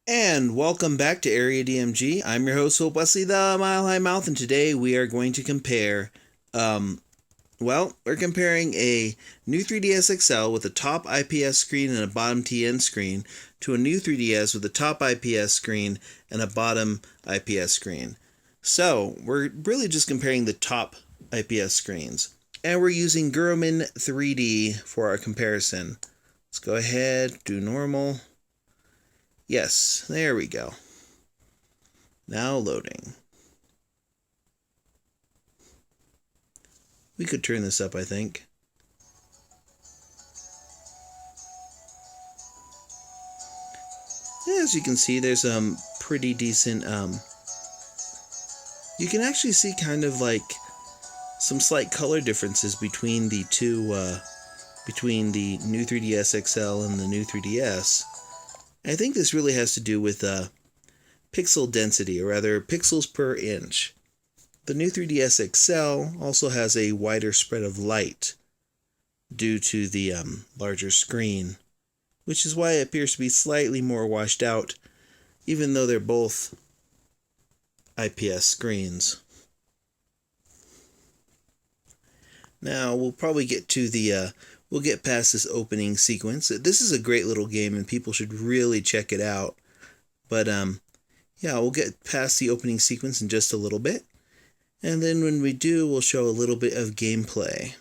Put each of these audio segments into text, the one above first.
And welcome back to Area DMG. I'm your host, Hope Wesley, the Mile High Mouth, and today we are going to compare, we're comparing a new 3DS XL with a top IPS screen and a bottom TN screen to a new 3DS with a top IPS screen and a bottom IPS screen. So, we're really just comparing the top IPS screens. And we're using Gurumin 3D for our comparison. Let's go ahead, do normal. Yes, there we go. Now loading. We could turn this up, I think. As you can see, there's pretty decent you can actually see kind of like some slight color differences between the two between the new 3DS XL and the new 3DS. I think this really has to do with pixel density, or rather pixels per inch. The new 3DS XL also has a wider spread of light due to the larger screen, which is why it appears to be slightly more washed out, even though they're both IPS screens. Now we'll probably get to we'll get past this opening sequence. This is a great little game and people should really check it out. But yeah, we'll get past the opening sequence in just a little bit. And then when we do, we'll show a little bit of gameplay.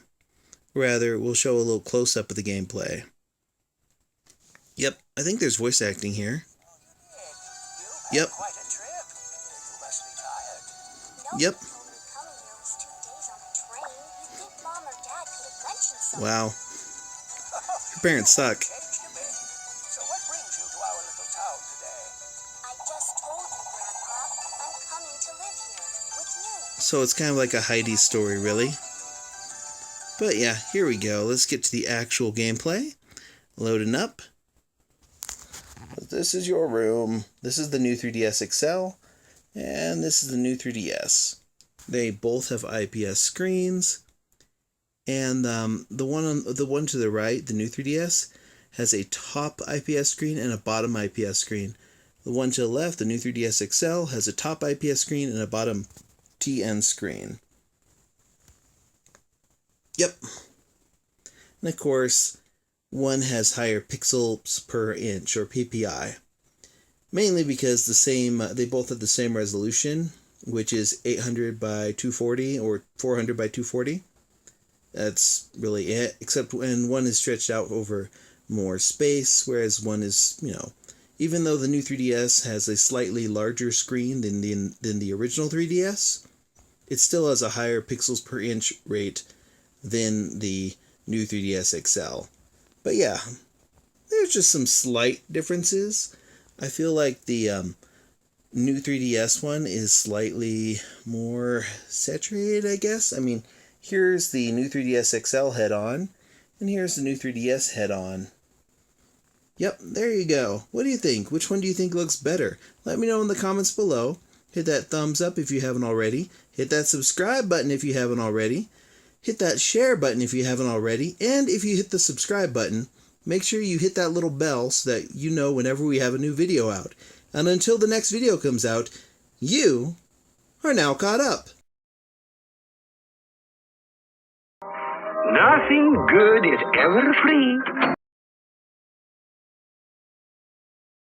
Rather, we'll show a little close-up of the gameplay. Yep, I think there's voice acting here. Yep. Yep. Wow. Her parents suck. So what brings you to our little town today? I just told you, Grandpa. I'm coming to live here with you. So it's kind of like a Heidi story, really. But yeah, here we go. Let's get to the actual gameplay. Loading up. This is your room. This is the new 3DS XL. And this is the new 3DS. They both have IPS screens. And the one to the right, the new 3DS, has a top IPS screen and a bottom IPS screen. The one to the left, the new 3DS XL, has a top IPS screen and a bottom TN screen. Yep. And of course, one has higher pixels per inch, or PPI. Mainly because they both have the same resolution, which is 800 by 240 or 400 by 240. That's really it, except when one is stretched out over more space, whereas one is, even though the new 3DS has a slightly larger screen than the original 3DS, it still has a higher pixels per inch rate than the new 3DS XL. But yeah, there's just some slight differences. I feel like the new 3DS one is slightly more saturated, I guess. I mean, here's the new 3DS XL head-on, and here's the new 3DS head-on. Yep, there you go. What do you think? Which one do you think looks better? Let me know in the comments below. Hit that thumbs up if you haven't already. Hit that subscribe button if you haven't already. Hit that share button if you haven't already. And if you hit the subscribe button, make sure you hit that little bell so that you know whenever we have a new video out. And until the next video comes out, you are now caught up. Nothing good is ever free.